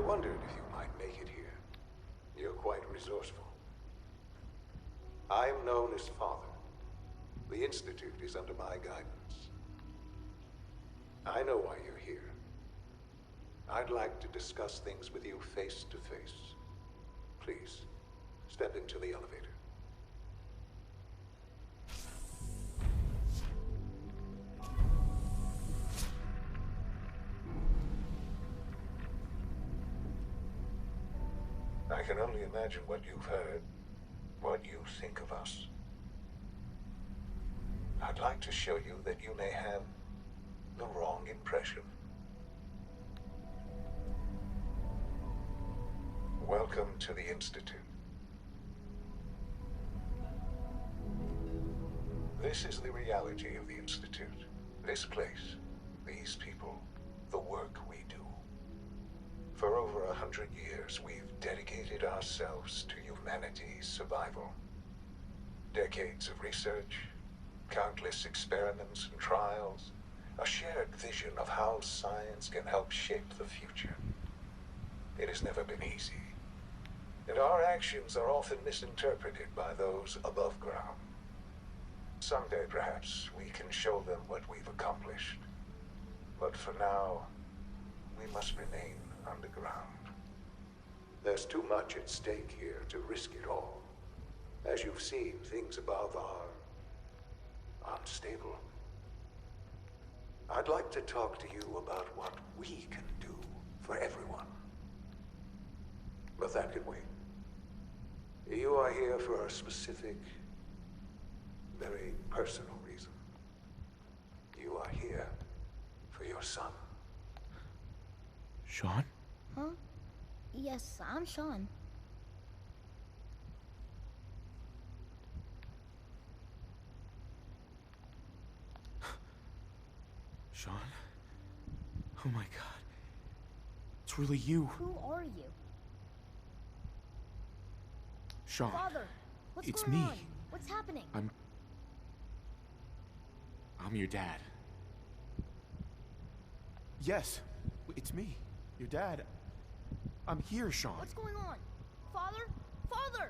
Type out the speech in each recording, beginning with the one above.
wondered if you might make it here. You're quite resourceful. I am known as Father. The Institute is under my guidance. I know why you're here. I'd like to discuss things with you face to face. Please, step into the elevator. I can only imagine what you've heard, what you think of us. I'd like to show you that you may have the wrong impression. Welcome to the Institute. This is the reality of the Institute. This place, these people, the work we do. For over 100 years, we've dedicated ourselves to humanity's survival. Decades of research, countless experiments and trials, a shared vision of how science can help shape the future. It has never been easy, and our actions are often misinterpreted by those above ground. Someday, perhaps, we can show them what we've accomplished. But for now, we must remain underground. There's too much at stake here to risk it all. As you've seen, things above are unstable. I'd like to talk to you about what we can do for everyone. But that can wait. You are here for a specific, very personal reason. You are here for your son. Shaun? Huh? Yes, I'm Shaun. Shaun? Oh my god. It's really you. Who are you? Shaun. Father, what's It's going me. on? What's happening? I'm your dad. Yes, it's me. Your dad. I'm here, Shaun. What's going on? Father? Father!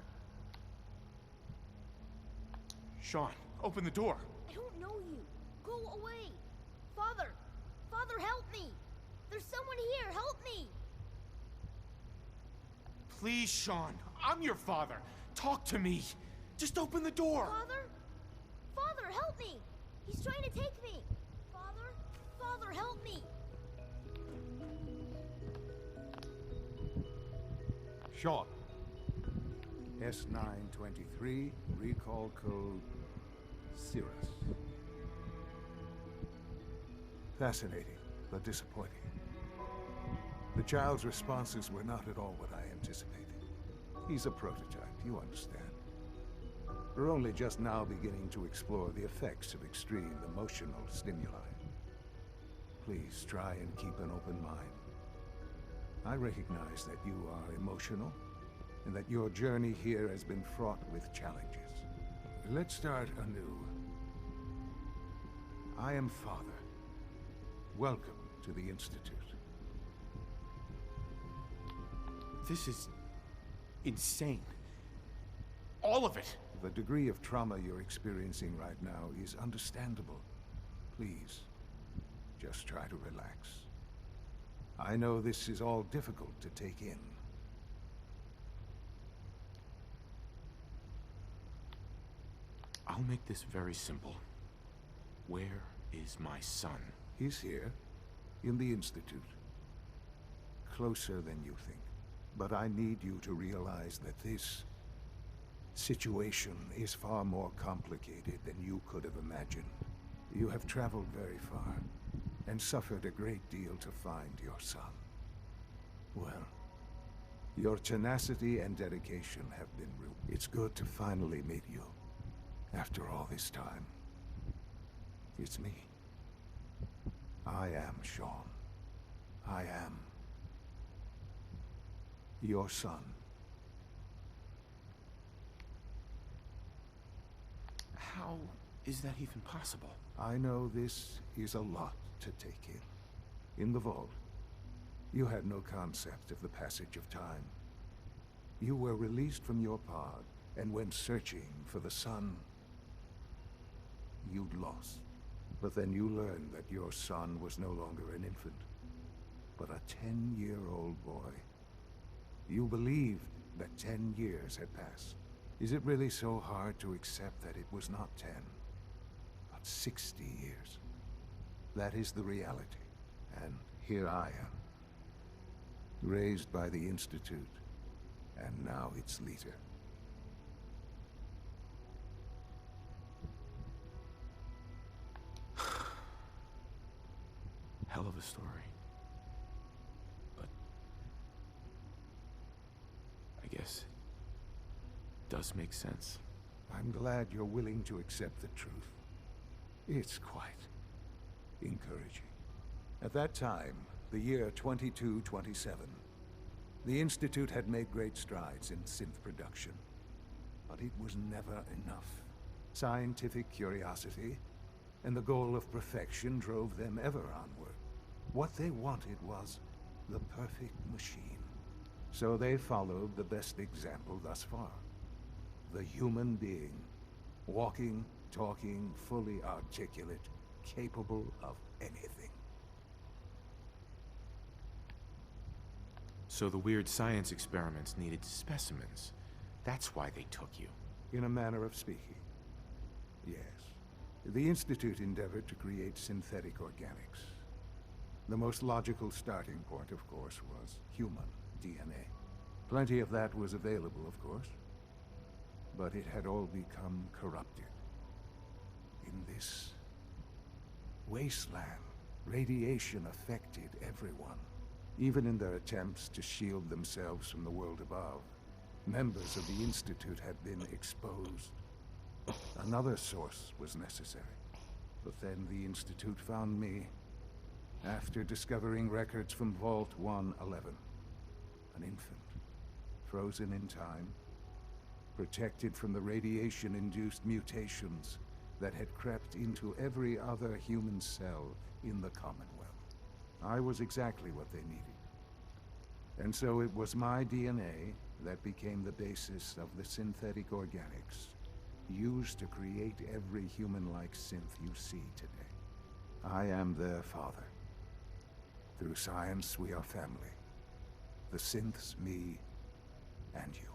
Shaun, open the door. I don't know you. Go away. Father! Father, help me! There's someone here. Help me! Please, Shaun. I'm your father. Talk to me. Just open the door. Father? Father, help me! He's trying to take me! Father? Father, help me! Shaun. S923, recall code Cirrus. Fascinating, but disappointing. The child's responses were not at all what I anticipated. He's a prototype, you understand. We're only just now beginning to explore the effects of extreme emotional stimuli. Please try and keep an open mind. I recognize that you are emotional, and that your journey here has been fraught with challenges. Let's start anew. I am Father. Welcome to the Institute. This is insane. All of it. The degree of trauma you're experiencing right now is understandable. Please, just try to relax. I know this is all difficult to take in. I'll make this very simple. Where is my son? He's here, in the Institute. Closer than you think. But I need you to realize that this situation is far more complicated than you could have imagined. You have traveled very far, and suffered a great deal to find your son. Well, your tenacity and dedication have been rewarded. It's good to finally meet you, after all this time. It's me. I am Shaun. I am your son. How is that even possible? I know this is a lot to take in. In the vault, You had no concept of the passage of time. You were released from your pod and went searching for the sun you'd lost. But then you learned that your son was no longer an infant, but a 10-year-old boy. You believed that 10 years had passed. Is it really so hard to accept that it was not 10, but 60 years? That is the reality. And here I am, raised by the Institute, and now its leader. Hell of a story. But I guess it does make sense. I'm glad you're willing to accept the truth. It's quite encouraging. At that time, the year 2227, the Institute had made great strides in synth production. But it was never enough. Scientific curiosity and the goal of perfection drove them ever onward. What they wanted was the perfect machine. So they followed the best example thus far. The human being. Walking, talking, fully articulate, capable of anything. So the weird science experiments needed specimens. That's why they took you. In a manner of speaking. Yes. The Institute endeavored to create synthetic organics. The most logical starting point, of course, was human DNA. Plenty of that was available, of course. But it had all become corrupted. In this wasteland, radiation affected everyone. Even in their attempts to shield themselves from the world above, members of the Institute had been exposed. Another source was necessary. But then the Institute found me after discovering records from Vault 111. An infant, frozen in time, protected from the radiation-induced mutations that had crept into every other human cell in the Commonwealth. I was exactly what they needed. And so it was my DNA that became the basis of the synthetic organics used to create every human-like synth you see today. I am their father. Through science, we are family. The synths, me, and you.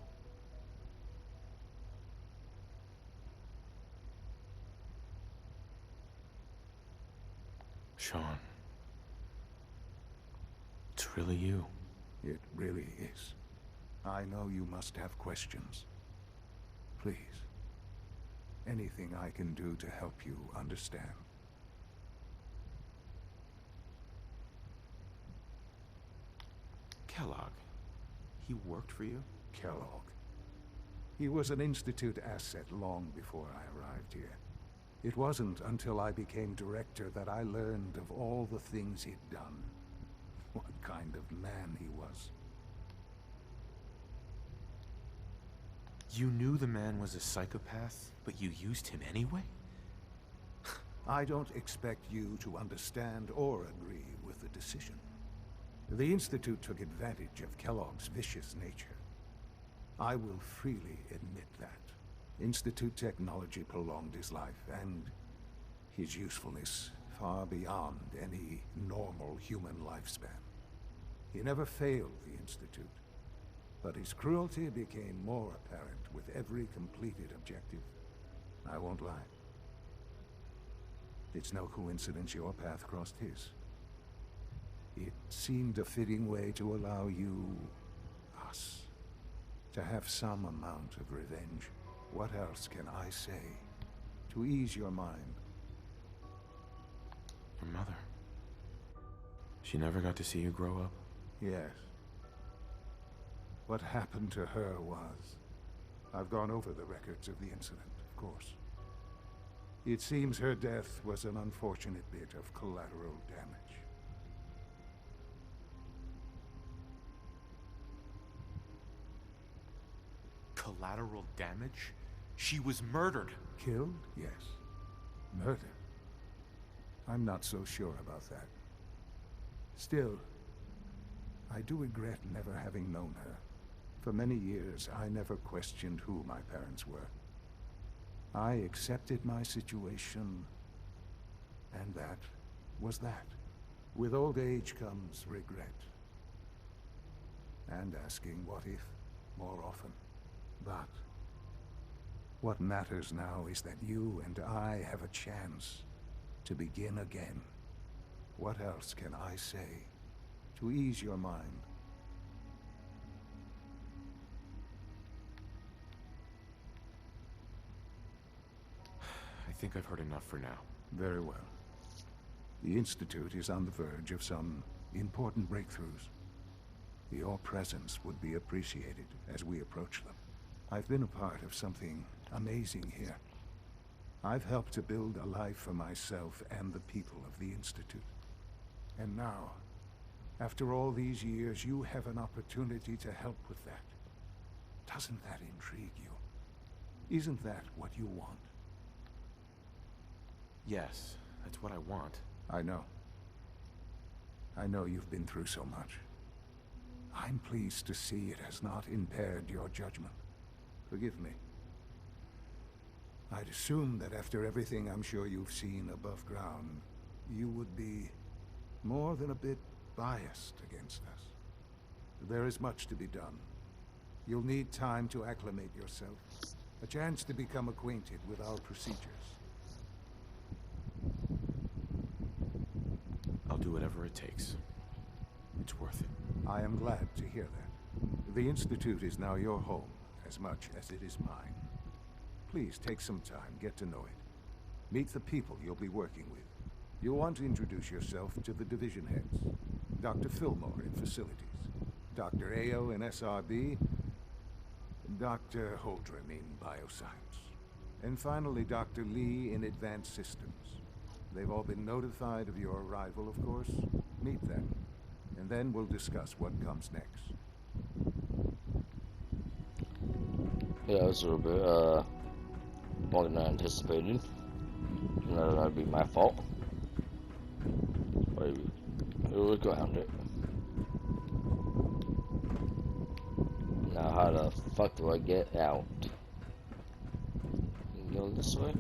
Shaun. It's really you. It really is. I know you must have questions. Please. Anything I can do to help you understand. Kellogg. He worked for you? Kellogg. He was an Institute asset long before I arrived here. It wasn't until I became director that I learned of all the things he'd done. What kind of man he was. You knew the man was a psychopath, but you used him anyway? I don't expect you to understand or agree with the decision. The Institute took advantage of Kellogg's vicious nature. I will freely admit that. Institute technology prolonged his life, and his usefulness far beyond any normal human lifespan. He never failed the Institute, but his cruelty became more apparent with every completed objective. I won't lie. It's no coincidence your path crossed his. It seemed a fitting way to allow you, us, to have some amount of revenge. What else can I say to ease your mind? Your mother. She never got to see you grow up? Yes. What happened to her was... I've gone over the records of the incident, of course. It seems her death was an unfortunate bit of collateral damage. Collateral damage? She was murdered. Killed? Yes. Murdered? I'm not so sure about that. Still, I do regret never having known her. For many years, I never questioned who my parents were. I accepted my situation, and that was that. With old age comes regret. And asking what if more often. But what matters now is that you and I have a chance to begin again. What else can I say to ease your mind? I think I've heard enough for now. Very well. The Institute is on the verge of some important breakthroughs. Your presence would be appreciated as we approach them. I've been a part of something amazing here. I've helped to build a life for myself and the people of the Institute. And now, after all these years, you have an opportunity to help with that. Doesn't that intrigue you? Isn't that what you want? Yes, that's what I want. I know. I know you've been through so much. I'm pleased to see it has not impaired your judgment. Forgive me. I'd assume that after everything I'm sure you've seen above ground, you would be more than a bit biased against us. There is much to be done. You'll need time to acclimate yourself, a chance to become acquainted with our procedures. I'll do whatever it takes. It's worth it. I am glad to hear that. The Institute is now your home, as much as it is mine. Please take some time, get to know it. Meet the people you'll be working with. You'll want to introduce yourself to the division heads. Dr. Fillmore in Facilities, Dr. Ayo in SRB, Dr. Holdren in Bioscience, and finally Dr. Lee in Advanced Systems. They've all been notified of your arrival, of course. Meet them, and then we'll discuss what comes next. Yeah, it was a little bit, more than I anticipated. That'd be my fault. But we'll go around it. Now, how the fuck do I get out? Can you go this way?